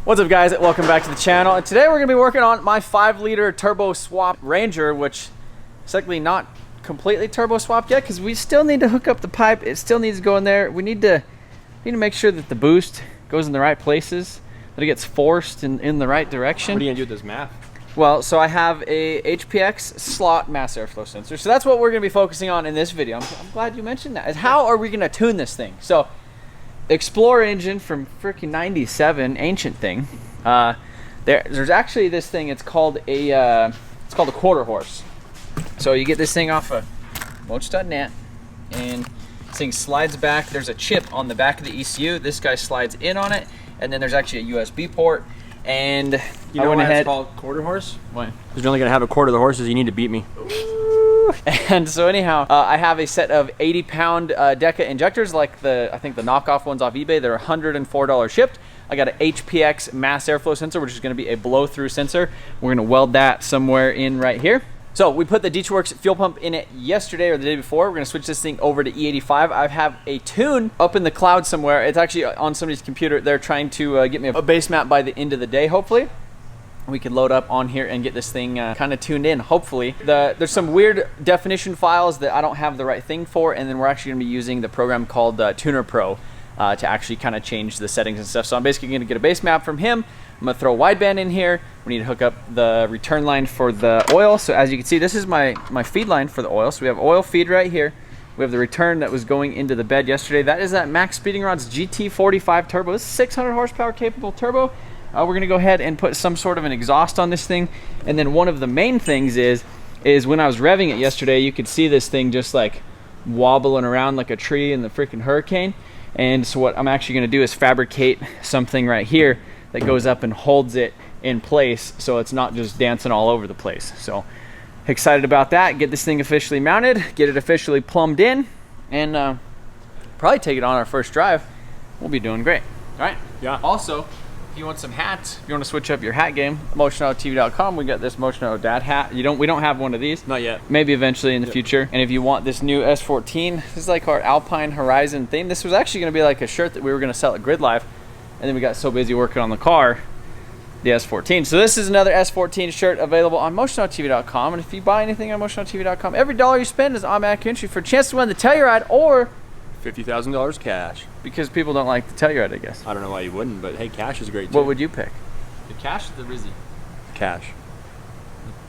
What's up, guys? Welcome back to the channel. And today we're going to be working on my 5-liter turbo swap Ranger, which is likely not completely turbo swapped yet because we still need to hook up the pipe. It still needs to go in there. We need to make sure that the boost goes in the right places, that it gets forced in the right direction. What are you going to do with this math? Well, so I have a HPX slot mass airflow sensor. So that's what we're going to be focusing on in this video. I'm glad you mentioned that. Is how are we going to tune this thing? So Explorer engine from freaking 97, ancient thing. There's actually this thing. It's called a Quarterhorse. So you get this thing off of Motion.net, and this thing slides back. There's a chip on the back of the ECU. This guy slides in on it, and then there's actually a USB port. And you know why it's called Quarterhorse? Why? Because you're only gonna have a quarter of the horses. You need to beat me. And so anyhow, I have a set of 80-pound deca injectors, like I think the knockoff ones off eBay. They're $104 shipped. I got an HPX mass airflow sensor, which is going to be a blow-through sensor. We're going to weld that somewhere in right here. So we put the Works fuel pump in it yesterday or the day before. We're going to switch this thing over to E85. I have a tune up in the cloud somewhere. It's actually on somebody's computer. They're trying to get me a base map by the end of the day, hopefully. We can load up on here and get this thing kind of tuned in, hopefully. There's some weird definition files that I don't have the right thing for, and then we're actually going to be using the program called Tuner Pro to actually kind of change the settings and stuff. So I'm basically going to get a base map from him. I'm going to throw a wideband in here. We need to hook up the return line for the oil. So as you can see, this is my feed line for the oil. So we have oil feed right here. We have the return that was going into the bed yesterday. That is that Max Speeding Rods GT45 turbo. This is 600 horsepower capable turbo. We're going to go ahead and put some sort of an exhaust on this thing. And then one of the main things is when I was revving it yesterday, you could see this thing just like wobbling around like a tree in the freaking hurricane. And so what I'm actually going to do is fabricate something right here that goes up and holds it in place so it's not just dancing all over the place. So excited about that. Get this thing officially mounted, get it officially plumbed in, and probably take it on our first drive. We'll be doing great. All right? Yeah. Also, if you want some hats, if you want to switch up your hat game, MotionAutoTv.com. We got this MotionAuto Dad hat. We don't have one of these. Not yet. Maybe eventually in the future. And if you want this new S14, this is like our Alpine Horizon theme. This was actually going to be like a shirt that we were going to sell at Grid Life, and then we got so busy working on the car, the S14. So this is another S14 shirt available on MotionAutoTv.com. And if you buy anything on MotionAutoTv.com, every dollar you spend is automatic entry for a chance to win the Telluride or $50,000 cash. Because people don't like the Telluride, I guess. I don't know why you wouldn't, but hey, cash is great too. What would you pick? The cash or the Rizzy? Cash.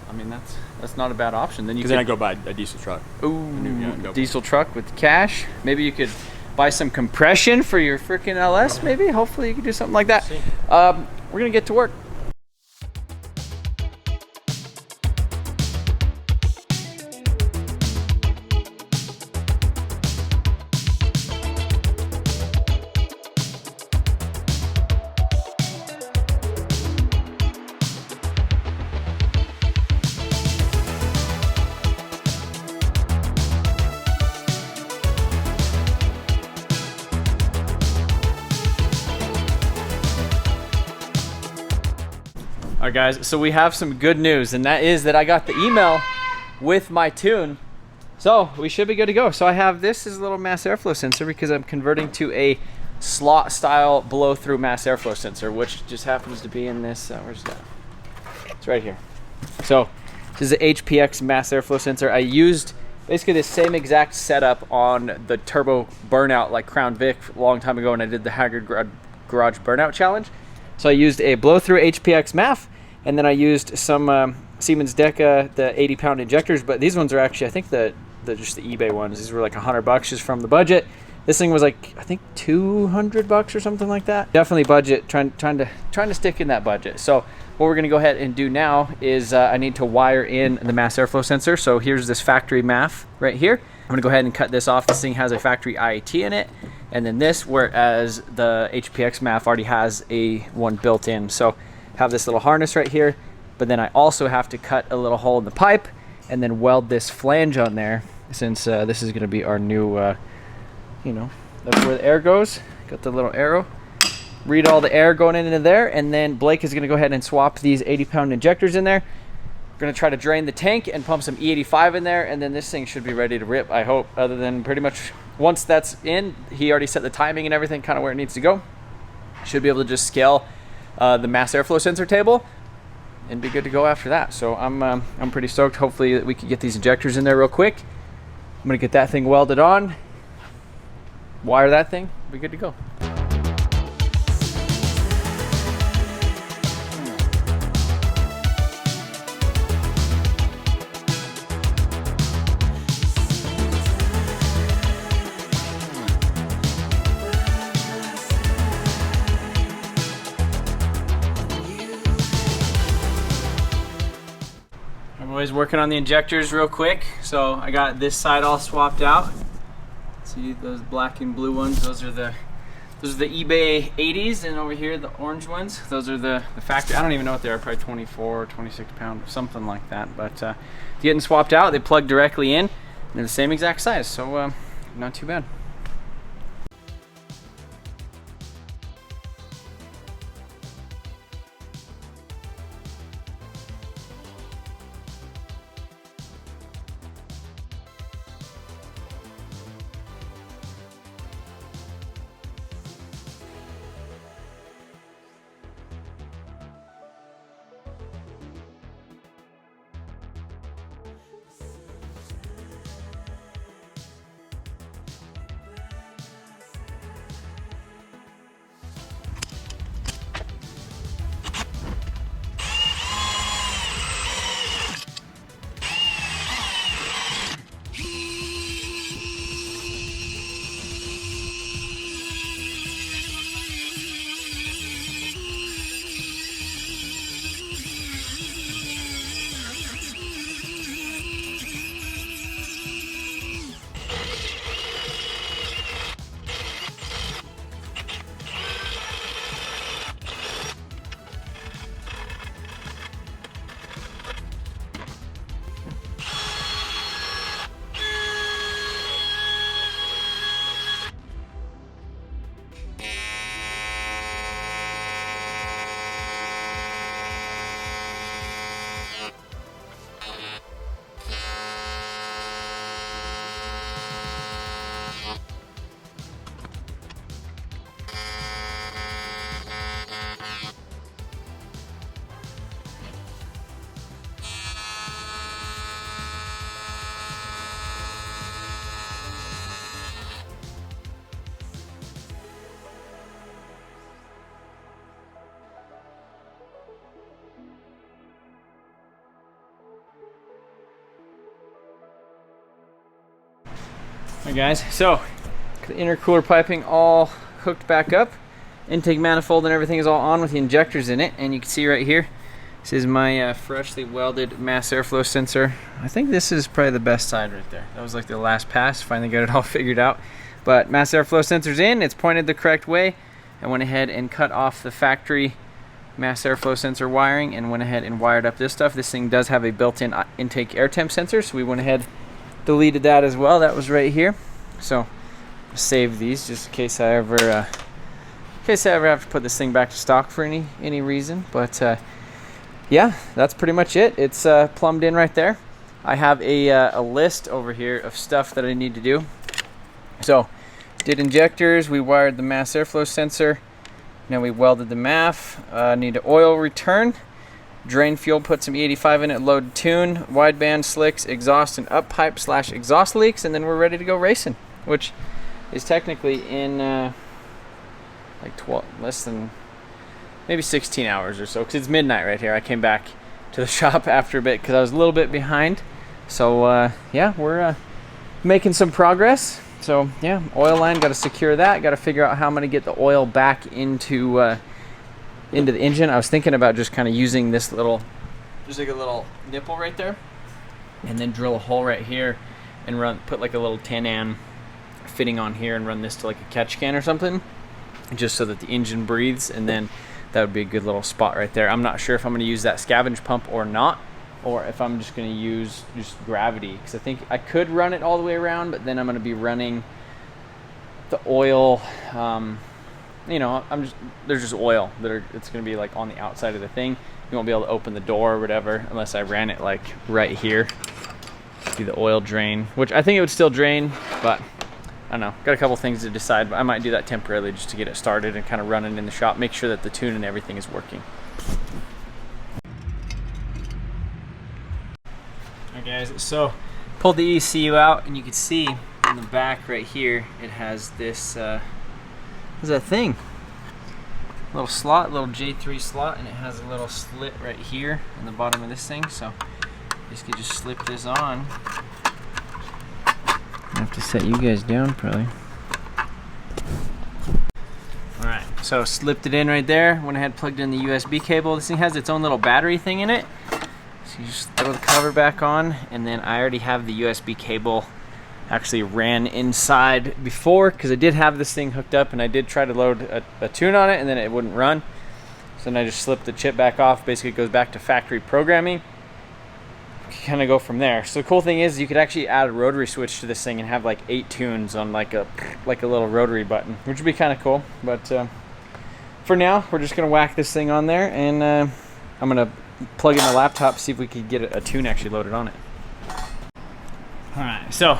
I mean, that's not a bad option. Then I go buy a diesel truck. Ooh, diesel truck with cash. Maybe you could buy some compression for your freaking LS. Maybe, hopefully, you could do something like that. We're gonna get to work. All right, guys, so we have some good news, and that is that I got the email with my tune. So we should be good to go. So I have this as a little mass airflow sensor because I'm converting to a slot style blow through mass airflow sensor, which just happens to be in this, where's that? It's right here. So this is an HPX mass airflow sensor. I used basically the same exact setup on the turbo burnout like Crown Vic a long time ago when I did the Haggard Garage Burnout Challenge. So I used a blow-through HPX MAF, and then I used some Siemens Deca, the 80-pound injectors, but these ones are actually, I think just the eBay ones. These were like $100 just from the budget. This thing was like, I think $200 or something like that. Definitely budget, trying to stick in that budget. So what we're gonna go ahead and do now is I need to wire in the mass airflow sensor. So here's this factory MAF right here. I'm gonna go ahead and cut this off. This thing has a factory IAT in it. And then this, whereas the HPX MAF already has one built in. So have this little harness right here, but then I also have to cut a little hole in the pipe and then weld this flange on there, since this is gonna be our new, that's where the air goes. Got the little arrow. Read all the air going into there, and then Blake is gonna go ahead and swap these 80-pound injectors in there. We're gonna try to drain the tank and pump some E85 in there, and then this thing should be ready to rip, I hope, other than pretty much once that's in, he already set the timing and everything kind of where it needs to go. Should be able to just scale the mass airflow sensor table, and be good to go after that. So I'm pretty stoked. Hopefully we can get these injectors in there real quick. I'm gonna get that thing welded on, wire that thing, be good to go. Everybody's working on the injectors real quick. So I got this side all swapped out. See those black and blue ones? Those are the eBay 80s, and over here the orange ones. Those are the factory. I don't even know what they are. Probably 24, 26 pound, something like that. But getting swapped out. They plug directly in. And they're the same exact size. So not too bad. Alright guys, so the intercooler piping all hooked back up. Intake manifold and everything is all on with the injectors in it, and you can see right here, this is my freshly welded mass airflow sensor. I think this is probably the best side right there. That was like the last pass, finally got it all figured out. But mass airflow sensor's in, it's pointed the correct way. I went ahead and cut off the factory mass airflow sensor wiring and went ahead and wired up this stuff. This thing does have a built-in intake air temp sensor, so we went ahead, deleted that as well. That was right here. So save these just in case I ever have to put this thing back to stock for any reason. But yeah, that's pretty much it. It's plumbed in right there. I have a list over here of stuff that I need to do. So did injectors, we wired the mass airflow sensor, now we welded the MAF, need an oil return, drain fuel, put some E85 in it, load tune, wideband slicks, exhaust and up pipe / exhaust leaks, and then we're ready to go racing, which is technically in like 12, less than maybe 16 hours or so, because it's midnight right here. I came back to the shop after a bit because I was a little bit behind. So yeah, we're making some progress. So yeah, oil line, got to secure that, got to figure out how I'm going to get the oil back into the engine. I was thinking about just kind of using this little, just like a little nipple right there, and then drill a hole right here and put like a little 10-an fitting on here and run this to like a catch can or something, just so that the engine breathes, and then that would be a good little spot right there. I'm not sure if I'm going to use that scavenge pump or not, or if I'm just going to use just gravity, because I think I could run it all the way around, but then I'm going to be running the oil, you know, there's just oil it's going to be like on the outside of the thing. You won't be able to open the door or whatever unless I ran it like right here. See the oil drain, which I think it would still drain, but I don't know, got a couple things to decide, but I might do that temporarily just to get it started and kind of running in the shop, make sure that the tune and everything is working. Alright guys, so pulled the ECU out, and you can see in the back right here, it has this, what's that thing? Little slot, little J3 slot, and it has a little slit right here in the bottom of this thing, so you could just slip this on. I have to set you guys down probably. Alright, so slipped it in right there. Went ahead, plugged in the USB cable. This thing has its own little battery thing in it. So you just throw the cover back on, and then I already have the USB cable actually ran inside before, because I did have this thing hooked up and I did try to load a tune on it and then it wouldn't run. So then I just slipped the chip back off. Basically it goes back to factory programming. Kind of go from there. So the cool thing is you could actually add a rotary switch to this thing and have like 8 tunes on like a little rotary button, which would be kind of cool. But for now, we're just gonna whack this thing on there, and I'm gonna plug in the laptop, see if we can get a tune actually loaded on it. All right, so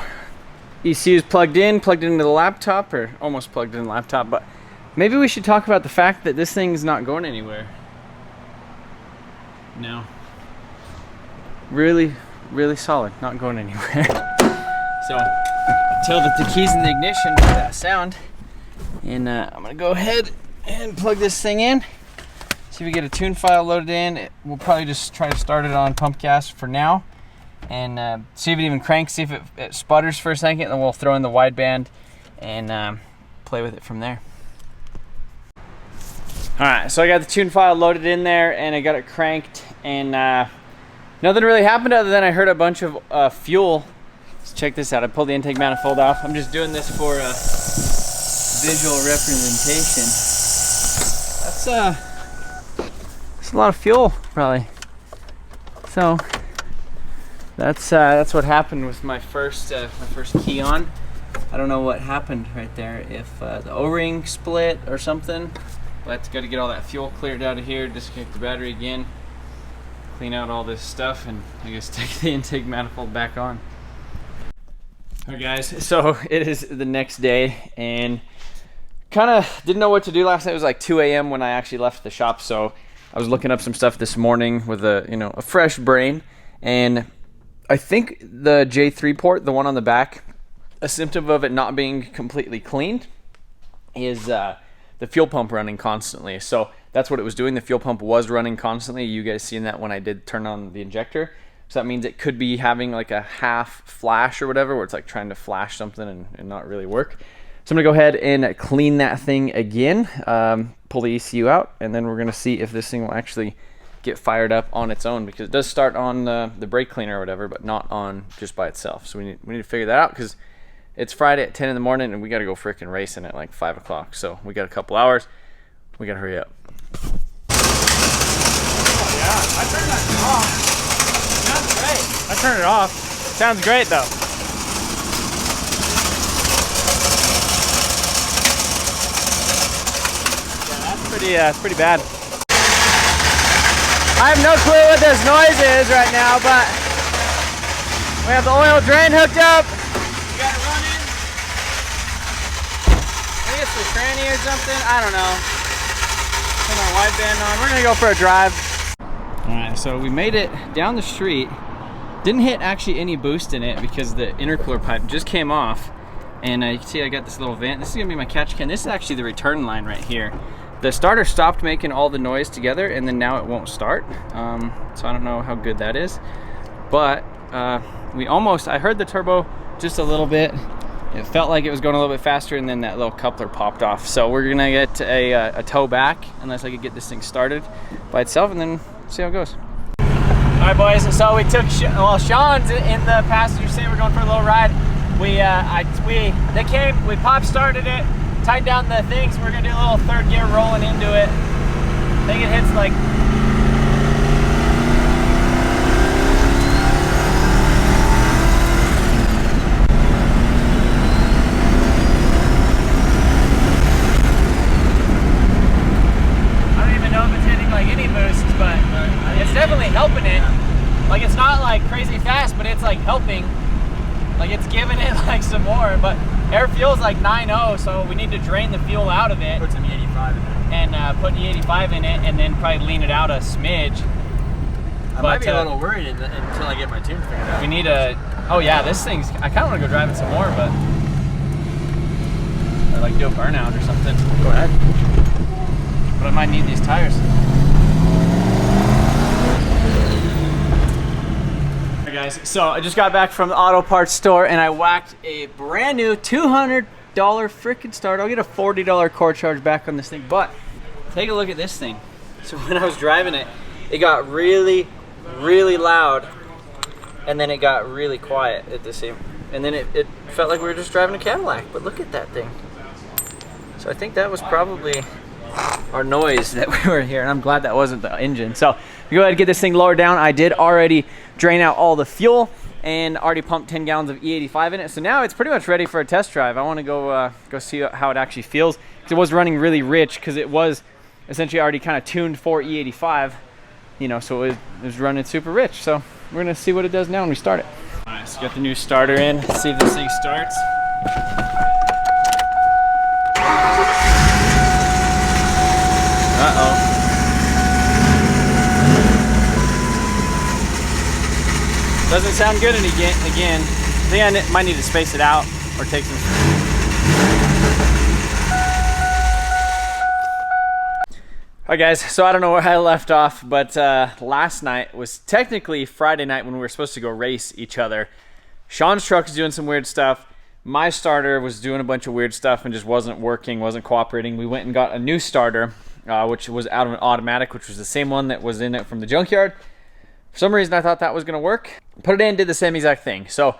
ECU is plugged into the laptop, or almost plugged in the laptop, but maybe we should talk about the fact that this thing's not going anywhere. No. Really, really solid, not going anywhere. So, tell that the key's in the ignition for that sound. And I'm gonna go ahead and plug this thing in. See if we get a tune file loaded in. We'll probably just try to start it on pump gas for now. And see if it even cranks, see if it sputters for a second, and then we'll throw in the wideband and play with it from there. All right, so I got the tune file loaded in there and I got it cranked, and nothing really happened other than I heard a bunch of fuel. Let's check this out. I pulled the intake manifold off. I'm just doing this for visual representation. That's a lot of fuel, probably. So that's what happened with my first key on. I don't know what happened right there, if the O-ring split or something. But got to get all that fuel cleared out of here, disconnect the battery again, clean out all this stuff, and I guess take the intake manifold back on. Alright guys, so it is the next day, and kind of didn't know what to do last night. It was like 2 a.m. when I actually left the shop, so I was looking up some stuff this morning with a fresh brain, and I think the J3 port, the one on the back, a symptom of it not being completely cleaned is the fuel pump running constantly. So that's what it was doing. The fuel pump was running constantly. You guys seen that when I did turn on the injector. So that means it could be having like a half flash or whatever, where it's like trying to flash something and not really work. So I'm gonna go ahead and clean that thing again, pull the ECU out, and then we're gonna see if this thing will actually get fired up on its own, because it does start on the brake cleaner or whatever, but not on just by itself. So we need to figure that out, because it's Friday at 10 in the morning and we got to go freaking racing at like 5 o'clock. So we got a couple hours. We got to hurry up. Oh, yeah. I turned that off. Sounds great. I turned it off. Sounds great though. Yeah, that's pretty bad. I have no clue what this noise is right now, but we have the oil drain hooked up. We got it running. I think it's the tranny or something. I don't know. Turn our wideband on. We're gonna go for a drive. All right, so we made it down the street. Didn't hit actually any boost in it because the intercooler pipe just came off. And you can see I got this little vent. This is gonna be my catch can. This is actually the return line right here. The starter stopped making all the noise together, and then now it won't start. So I don't know how good that is. But I heard the turbo just a little bit. It felt like it was going a little bit faster, and then that little coupler popped off. So we're gonna get a tow back, unless I could get this thing started by itself, and then see how it goes. All right, boys, so we took, Sean's in the passenger seat. We're going for a little ride. We pop started it, tighten down the things. We're gonna do a little third gear rolling into it. I think it hits like, I don't even know if it's hitting like any boosts, but it's definitely helping it. Like, it's not like crazy fast, but it's like helping. Like, it's giving it like some more, but Air fuel's like 9.0, so we need to drain the fuel out of it. Put some E85 in there. And put E85 in it, and then probably lean it out a smidge. I might be a little worried until I get my tune figured out. We need a, oh yeah, this thing's, I kind of want to go drive it some more, but, or like do a burnout or something. Go ahead. But I might need these tires. Alright guys, so I just got back from the auto parts store and I whacked a brand new $200 freaking start. I'll get a $40 core charge back on this thing, but take a look at this thing. So when I was driving it, it got really loud, and then it got really quiet at the same, and then it felt like we were just driving a Cadillac. But look at that thing. So I think that was probably our noise that we were hearing. I'm glad that wasn't the engine. So we go ahead and get this thing lowered down. I did already drain out all the fuel and already pumped 10 gallons of E85 in it. So now it's pretty much ready for a test drive. I want to go see how it actually feels, because it was running really rich, because it was essentially already kind of tuned for E85. You know, so it was running super rich. So we're gonna see what it does now when we start it. All right, so got the new starter in. Let's see if this thing starts. Uh-oh. Doesn't sound good again. I think I might need to space it out or take some. Alright guys, so I don't know where I left off, but last night was technically Friday night when we were supposed to go race each other. Sean's truck is doing some weird stuff. My starter was doing a bunch of weird stuff and just wasn't working, wasn't cooperating. We went and got a new starter, which was out of an automatic, which was the same one that was in it from the junkyard. For some reason I thought that was going to work. Put it in, did the same exact thing. So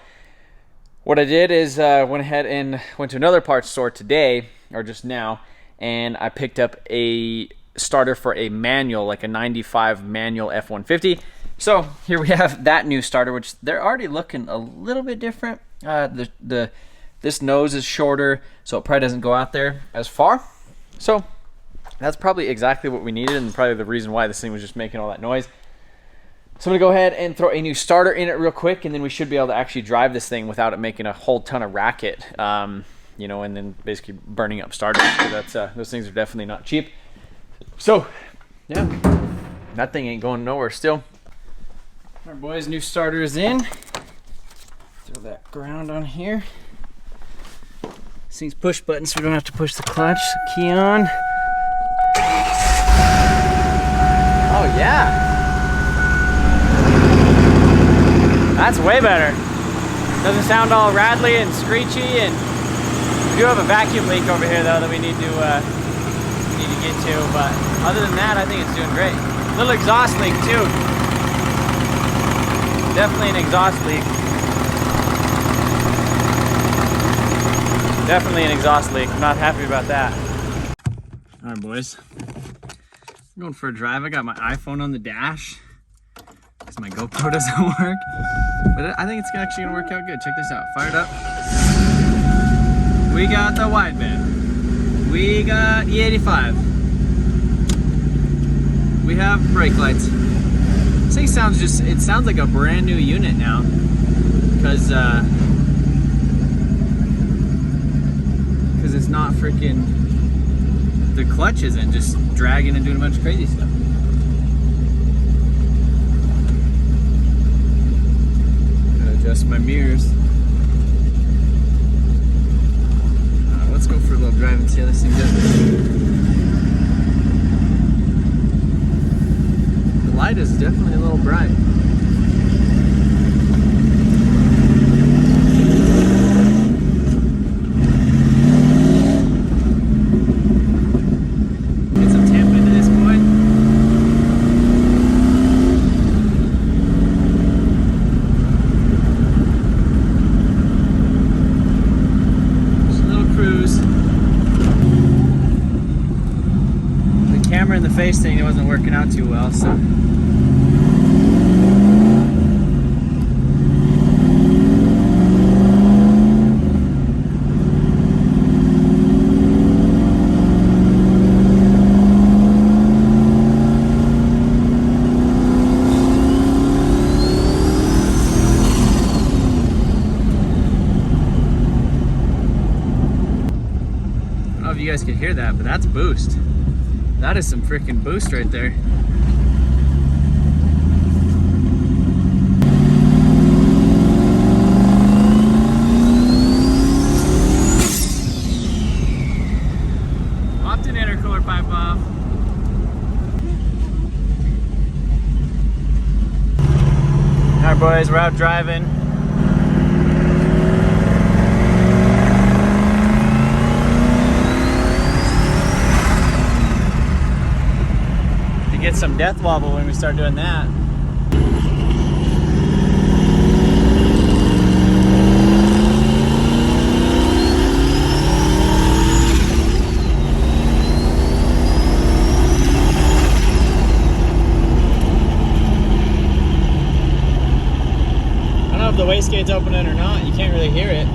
what I did is went ahead and went to another parts store today, or just now, and I picked up a starter for a manual, like a 95 manual F-150. So here we have that new starter, which they're already looking a little bit different. This nose is shorter, so it probably doesn't go out there as far. So that's probably exactly what we needed, and probably the reason why this thing was just making all that noise. So I'm gonna go ahead and throw a new starter in it real quick, and then we should be able to actually drive this thing without it making a whole ton of racket, you know, and then basically burning up starters, because that's those things are definitely not cheap. So, yeah, that thing ain't going nowhere still. All right, boys, new starter is in. Throw that ground on here. This thing's push button, so we don't have to push the clutch. Key on. Oh, yeah. That's way better. Doesn't sound all rattly and screechy, and we do have a vacuum leak over here, though, that we need to get to, but other than that, I think it's doing great. Little exhaust leak too. Definitely an exhaust leak. Definitely an exhaust leak. I'm not happy about that. All right, boys. I'm going for a drive. I got my iPhone on the dash because my GoPro doesn't work, but I think it's actually gonna work out good. Check this out. Fired up. We got the wide bed. We got E85. We have brake lights. This thing sounds it sounds like a brand new unit now, because it's not freaking, the clutch isn't just dragging and doing a bunch of crazy stuff. Gotta adjust my mirrors. Let's go for a little drive and see how this thing does. The light is definitely a little bright. Get some temp into this boy. Just a little cruise. The camera in the face thing, it wasn't working out too well, so. guys could hear that, but that's boost. That is some freaking boost right there. Popped an intercooler pipe off. All right, boys, we're out driving. Get some death wobble when we start doing that. I don't know if the wastegate's opening or not. You can't really hear it.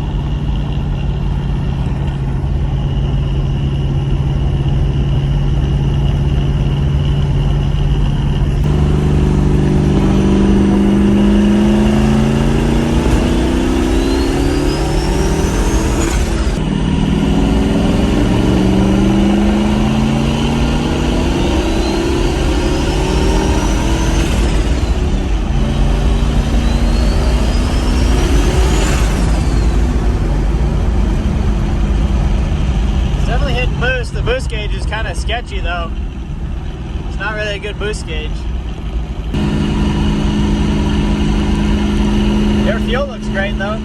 The boost gauge is kind of sketchy though. It's not really a good boost gauge. Their fuel looks great though.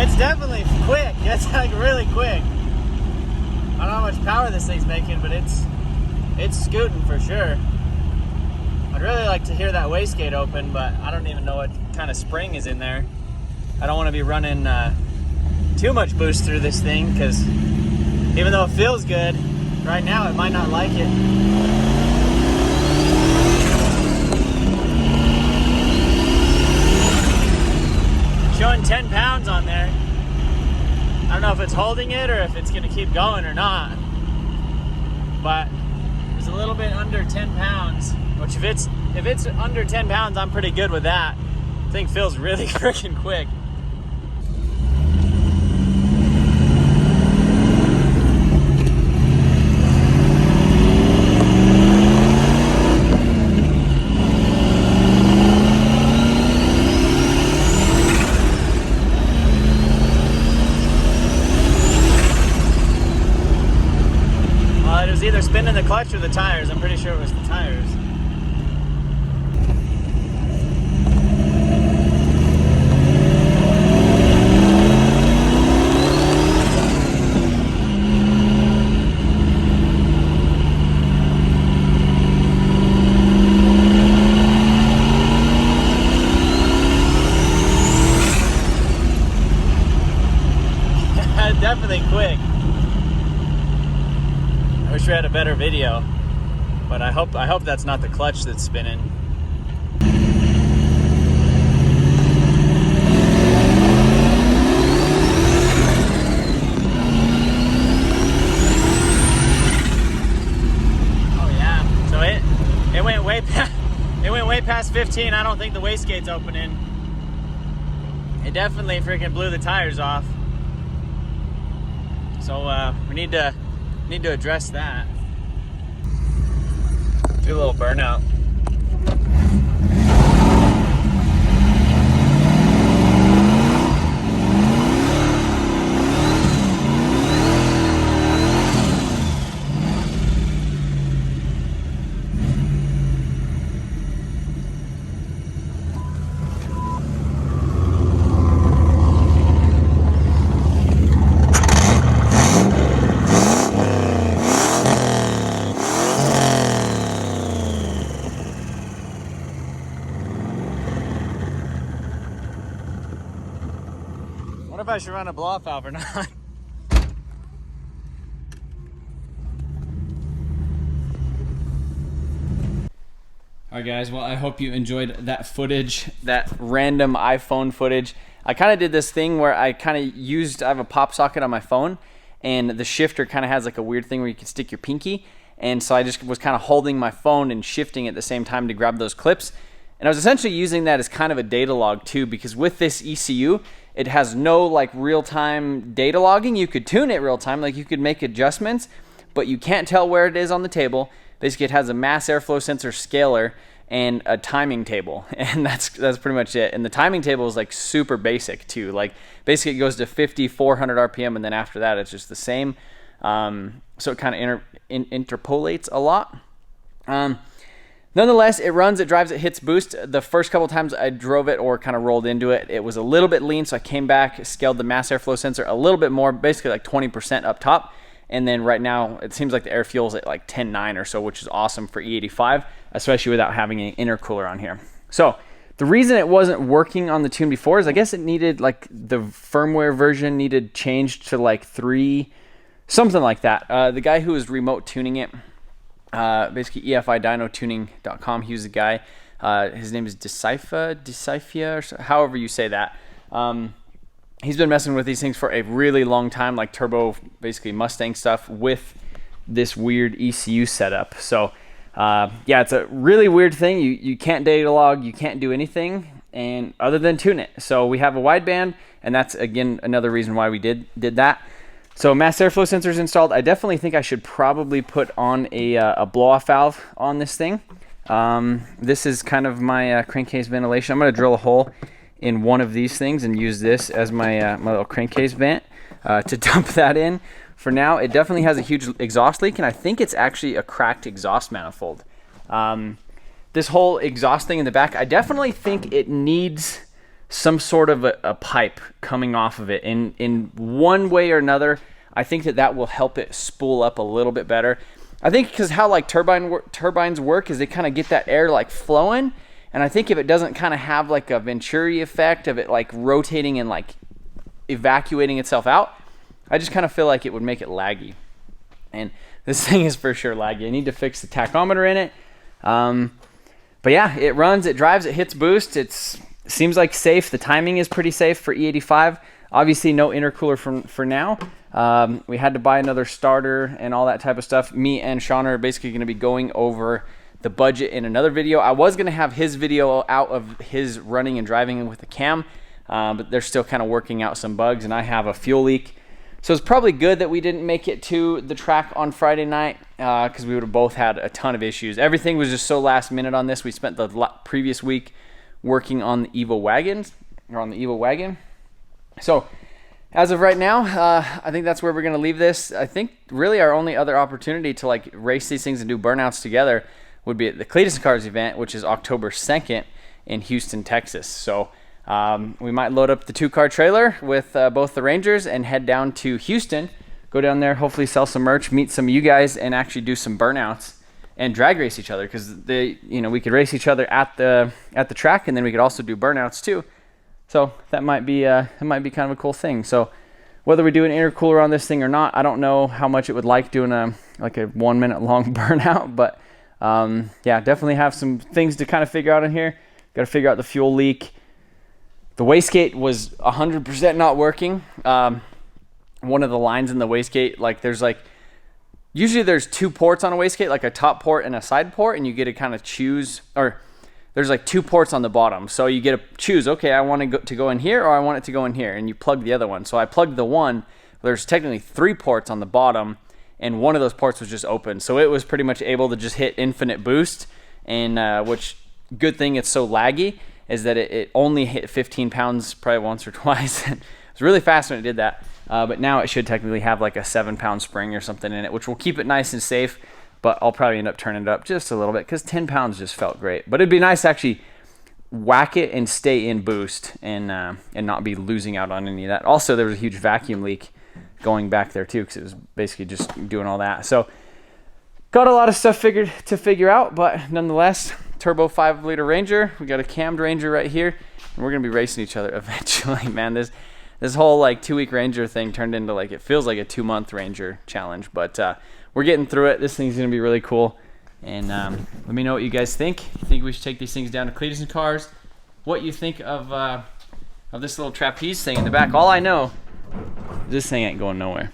It's definitely quick. It's like really quick. I don't know how much power this thing's making, but it's scooting for sure. I'd really like to hear that wastegate open, but I don't even know what kind of spring is in there. I don't want to be running too much boost through this thing, because even though it feels good, right now it might not like it. Showing 10 pounds on there. I don't know if it's holding it or if it's going to keep going or not, but it's a little bit under 10 pounds, which if it's under 10 pounds, I'm pretty good with that. The thing feels really freaking quick. Either spinning the clutch or the tires. I'm pretty sure it was the tires. Definitely quick. I wish we had a better video, but I hope that's not the clutch that's spinning. Oh yeah, so it went way past 15. I don't think the wastegate's opening. It definitely freaking blew the tires off. So we need to address that. Do a little burnout. If I should run a blow-off valve or not. Alright guys, well I hope you enjoyed that footage, that random iPhone footage. I kind of did this thing where I have a pop socket on my phone, and the shifter kind of has like a weird thing where you can stick your pinky. And so I just was kind of holding my phone and shifting at the same time to grab those clips. And I was essentially using that as kind of a data log too, because with this ECU, it has no like real-time data logging. You could tune it real-time, like you could make adjustments, but you can't tell where it is on the table. Basically, it has a mass airflow sensor scaler and a timing table, and that's pretty much it. And the timing table is like super basic too. Like basically it goes to 400 RPM, and then after that it's just the same. So it kind of interpolates a lot. Nonetheless, it runs, it drives, it hits boost. The first couple times I drove it or kind of rolled into it, it was a little bit lean, so I came back, scaled the mass airflow sensor a little bit more, basically like 20% up top. And then right now, it seems like the air fuel's at like 10.9 or so, which is awesome for E85, especially without having an intercooler on here. So the reason it wasn't working on the tune before is I guess it needed like the firmware version needed changed to like 3, something like that. The guy who was remote tuning it, basically EFIDynotuning.com, he was the guy. His name is Decifia, or so, however you say that. He's been messing with these things for a really long time, like turbo, basically Mustang stuff with this weird ECU setup. So yeah, it's a really weird thing. You can't data log, you can't do anything and other than tune it. So we have a wideband, and that's again another reason why we did that. So mass airflow sensors installed. I definitely think I should probably put on a blow-off valve on this thing. This is kind of my crankcase ventilation. I'm going to drill a hole in one of these things and use this as my my little crankcase vent to dump that in. For now, it definitely has a huge exhaust leak, and I think it's actually a cracked exhaust manifold. This whole exhaust thing in the back, I definitely think it needs some sort of a pipe coming off of it in one way or another. I think that will help it spool up a little bit better. I think because how like turbines work is they kind of get that air like flowing, and I think if it doesn't kind of have like a Venturi effect of it like rotating and like evacuating itself out, I just kind of feel like it would make it laggy. And this thing is for sure laggy. I need to fix the tachometer in it. But yeah, it runs, it drives, it hits boost. Seems like safe. The timing is pretty safe for E85. Obviously no intercooler for now. We had to buy another starter and all that type of stuff. Me and Sean are basically going to be going over the budget in another video. I was going to have his video out of his running and driving with the cam, but they're still kind of working out some bugs, and I have a fuel leak. So it's probably good that we didn't make it to the track on Friday night because we would have both had a ton of issues. Everything was just so last minute on this. We spent the previous week working on the Evo wagons, or on the Evo wagon. So as of right now, I think that's where we're going to leave this. I think really our only other opportunity to like race these things and do burnouts together would be at the Cleetus Cars event, which is October 2nd in Houston, Texas. So we might load up the 2-car trailer with both the Rangers and head down to Houston, go down there, hopefully sell some merch, meet some of you guys, and actually do some burnouts and drag race each other, because we could race each other at the track, and then we could also do burnouts too. So that might be kind of a cool thing. So whether we do an intercooler on this thing or not, I don't know how much it would like doing a 1 minute long burnout, but yeah, definitely have some things to kind of figure out in here. Got to figure out the fuel leak. The wastegate was 100% not working. One of the lines in the wastegate, usually there's 2 ports on a wastegate, like a top port and a side port, and you get to kind of choose, or there's like 2 ports on the bottom. So you get to choose, okay, I want to go in here, or I want it to go in here, and you plug the other one. So I plugged the one, there's technically 3 ports on the bottom, and one of those ports was just open. So it was pretty much able to just hit infinite boost, and which, good thing it's so laggy, is that it only hit 15 pounds probably once or twice. It was really fast when it did that. But now it should technically have like a 7-pound spring or something in it, which will keep it nice and safe. But I'll probably end up turning it up just a little bit because 10 pounds just felt great. But it'd be nice to actually whack it and stay in boost and not be losing out on any of that. Also, there was a huge vacuum leak going back there too, because it was basically just doing all that. So got a lot of stuff to figure out, but nonetheless, turbo 5-liter Ranger. We got a cammed Ranger right here, and we're gonna be racing each other eventually. Man, this whole like 2-week Ranger thing turned into like, it feels like a 2-month Ranger challenge, but we're getting through it. This thing's gonna be really cool, and let me know what you guys think. You think we should take these things down to Cleetus and Cars? What you think of this little trapeze thing in the back? All I know, this thing ain't going nowhere.